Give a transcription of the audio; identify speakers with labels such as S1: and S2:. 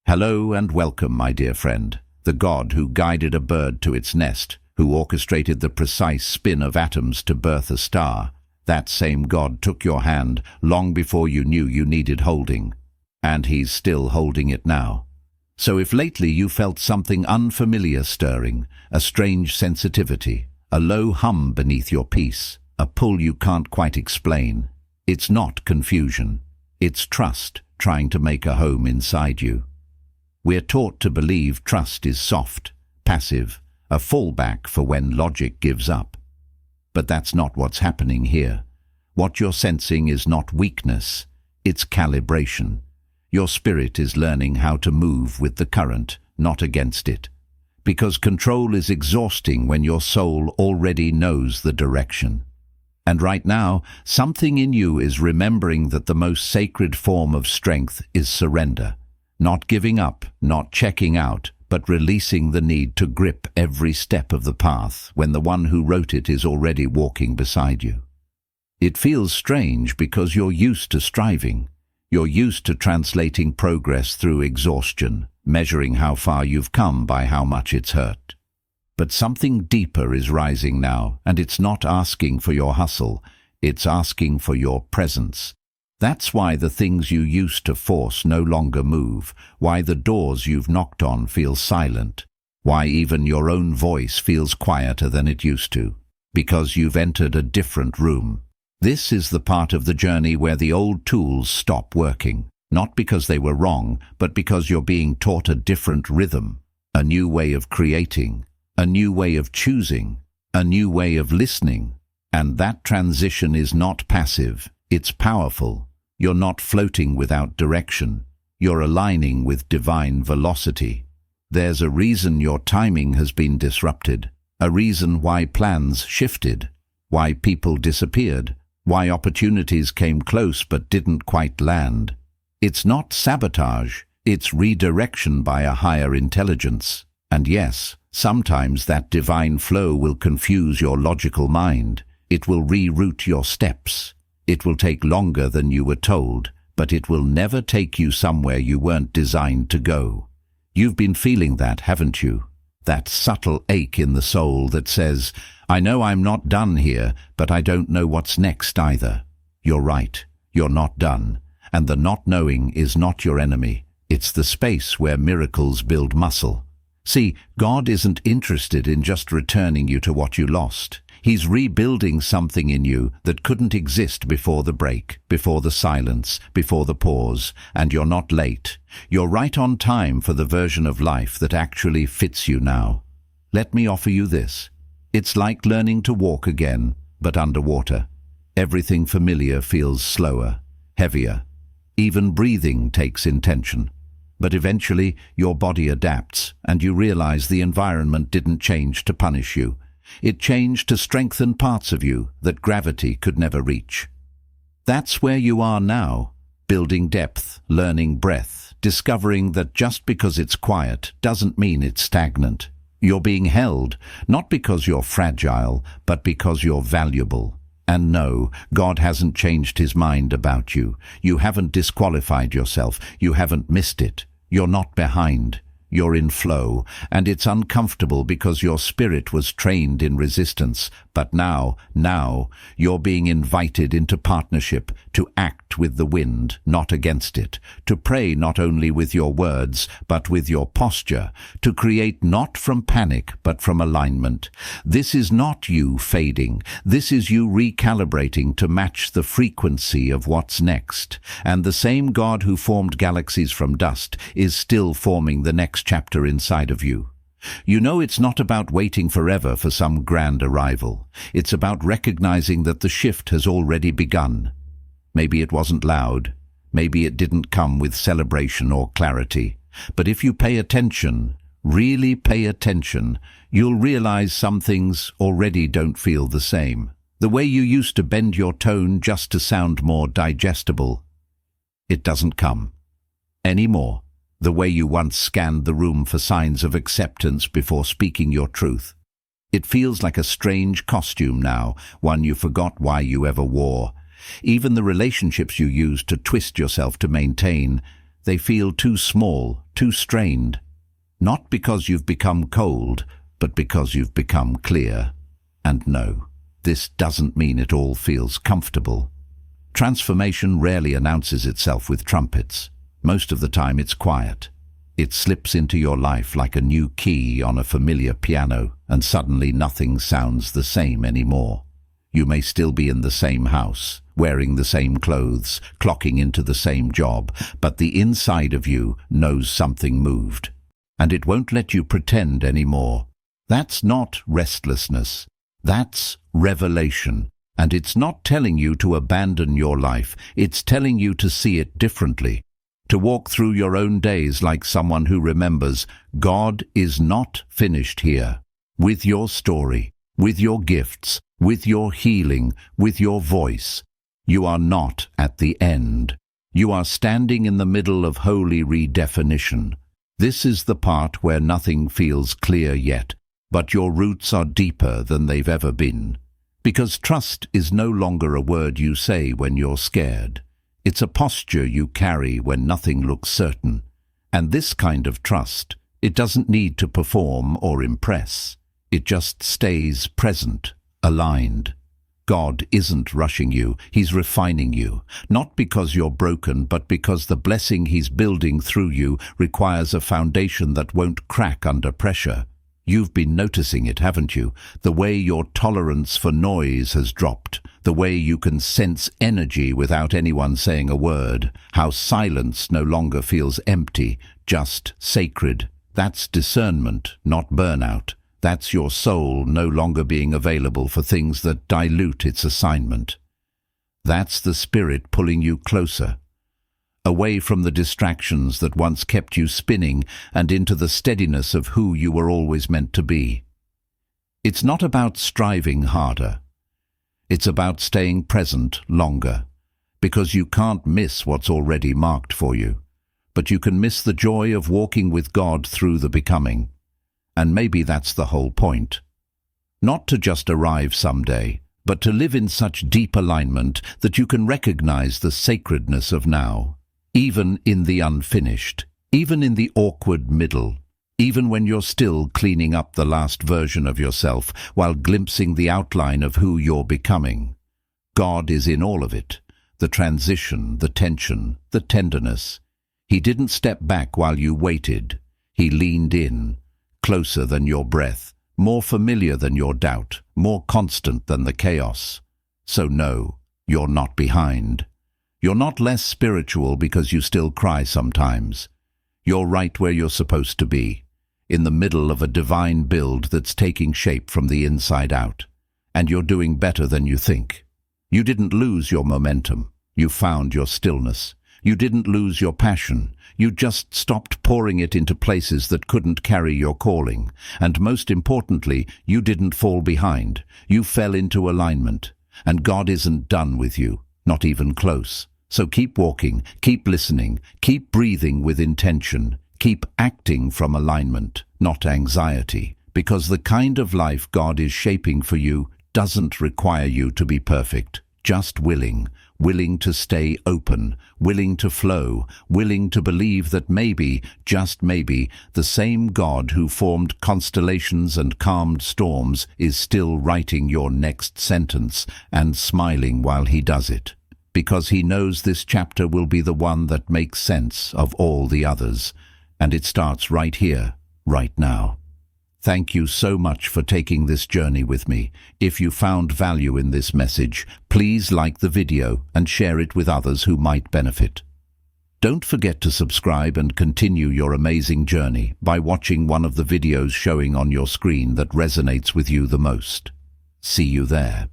S1: Hello and welcome, my dear friend. The God who guided a bird to its nest, who orchestrated the precise spin of atoms to birth a star, that same God took your hand long before you knew you needed holding. And he's still holding it now. So if lately you felt something unfamiliar stirring, a strange sensitivity, a low hum beneath your peace, a pull you can't quite explain, it's not confusion. It's trust trying to make a home inside you. We're taught to believe trust is soft, passive, a fallback for when logic gives up. But that's not what's happening here. What you're sensing is not weakness, it's calibration. Your spirit is learning how to move with the current, not against it. Because control is exhausting when your soul already knows the direction. And right now, something in you is remembering that the most sacred form of strength is surrender. Not giving up, not checking out, but releasing the need to grip every step of the path when the one who wrote it is already walking beside you. It feels strange because you're used to striving. You're used to translating progress through exhaustion, measuring how far you've come by how much it's hurt. But something deeper is rising now, and it's not asking for your hustle, it's asking for your presence. That's why the things you used to force no longer move, why the doors you've knocked on feel silent, why even your own voice feels quieter than it used to, because you've entered a different room. This is the part of the journey where the old tools stop working, not because they were wrong, but because you're being taught a different rhythm, a new way of creating, a new way of choosing, a new way of listening. And that transition is not passive, it's powerful. You're not floating without direction. You're aligning with divine velocity. There's a reason your timing has been disrupted, a reason why plans shifted, why people disappeared, why opportunities came close but didn't quite land. It's not sabotage, it's redirection by a higher intelligence. And yes, sometimes that divine flow will confuse your logical mind. It will reroute your steps. It will take longer than you were told, but it will never take you somewhere you weren't designed to go. You've been feeling that, haven't you? That subtle ache in the soul that says, I know I'm not done here, but I don't know what's next either. You're right, you're not done. And the not knowing is not your enemy. It's the space where miracles build muscle. See, God isn't interested in just returning you to what you lost. He's rebuilding something in you that couldn't exist before the break, before the silence, before the pause, and you're not late. You're right on time for the version of life that actually fits you now. Let me offer you this. It's like learning to walk again, but underwater. Everything familiar feels slower, heavier. Even breathing takes intention. But eventually, your body adapts, and you realize the environment didn't change to punish you. It changed to strengthen parts of you that gravity could never reach. That's where you are now, building depth, learning breadth, discovering that just because it's quiet doesn't mean it's stagnant. You're being held, not because you're fragile, but because you're valuable. And no, God hasn't changed his mind about you. You haven't disqualified yourself. You haven't missed it. You're not behind. You're in flow, and it's uncomfortable because your spirit was trained in resistance. But now, you're being invited into partnership, to act with the wind, not against it, to pray not only with your words, but with your posture, to create not from panic, but from alignment. This is not you fading. This is you recalibrating to match the frequency of what's next. And the same God who formed galaxies from dust is still forming the next chapter inside of you. You know, it's not about waiting forever for some grand arrival. It's about recognizing that the shift has already begun. Maybe it wasn't loud. Maybe it didn't come with celebration or clarity. But if you pay attention, really pay attention, you'll realize some things already don't feel the same. The way you used to bend your tone just to sound more digestible, it doesn't come anymore. The way you once scanned the room for signs of acceptance before speaking your truth. It feels like a strange costume now, one you forgot why you ever wore. Even the relationships you used to twist yourself to maintain, they feel too small, too strained. Not because you've become cold, but because you've become clear. And no, this doesn't mean it all feels comfortable. Transformation rarely announces itself with trumpets. Most of the time it's quiet. It slips into your life like a new key on a familiar piano, and suddenly nothing sounds the same anymore. You may still be in the same house, wearing the same clothes, clocking into the same job, but the inside of you knows something moved. And it won't let you pretend anymore. That's not restlessness. That's revelation. And it's not telling you to abandon your life. It's telling you to see it differently. To walk through your own days like someone who remembers, God is not finished here. With your story, with your gifts, with your healing, with your voice. You are not at the end. You are standing in the middle of holy redefinition. This is the part where nothing feels clear yet, but your roots are deeper than they've ever been. Because trust is no longer a word you say when you're scared. It's a posture you carry when nothing looks certain. And this kind of trust, it doesn't need to perform or impress. It just stays present, aligned. God isn't rushing you, He's refining you. Not because you're broken, but because the blessing He's building through you requires a foundation that won't crack under pressure. You've been noticing it, haven't you? The way your tolerance for noise has dropped. The way you can sense energy without anyone saying a word. How silence no longer feels empty, just sacred. That's discernment, not burnout. That's your soul no longer being available for things that dilute its assignment. That's the Spirit pulling you closer, away from the distractions that once kept you spinning and into the steadiness of who you were always meant to be. It's not about striving harder. It's about staying present longer, because you can't miss what's already marked for you, but you can miss the joy of walking with God through the becoming. And maybe that's the whole point. Not to just arrive someday, but to live in such deep alignment that you can recognize the sacredness of now, even in the unfinished, even in the awkward middle, even when you're still cleaning up the last version of yourself while glimpsing the outline of who you're becoming. God is in all of it, the transition, the tension, the tenderness. He didn't step back while you waited. He leaned in, closer than your breath, more familiar than your doubt, more constant than the chaos. So no, you're not behind. You're not less spiritual because you still cry sometimes. You're right where you're supposed to be, in the middle of a divine build that's taking shape from the inside out. And you're doing better than you think. You didn't lose your momentum. You found your stillness. You didn't lose your passion. You just stopped pouring it into places that couldn't carry your calling. And most importantly, you didn't fall behind. You fell into alignment. And God isn't done with you, not even close. So keep walking, keep listening, keep breathing with intention, keep acting from alignment, not anxiety. Because the kind of life God is shaping for you doesn't require you to be perfect, just willing to stay open, willing to flow, willing to believe that maybe, just maybe, the same God who formed constellations and calmed storms is still writing your next sentence and smiling while He does it. Because He knows this chapter will be the one that makes sense of all the others. And it starts right here, right now. Thank you so much for taking this journey with me. If you found value in this message, please like the video and share it with others who might benefit. Don't forget to subscribe and continue your amazing journey by watching one of the videos showing on your screen that resonates with you the most. See you there.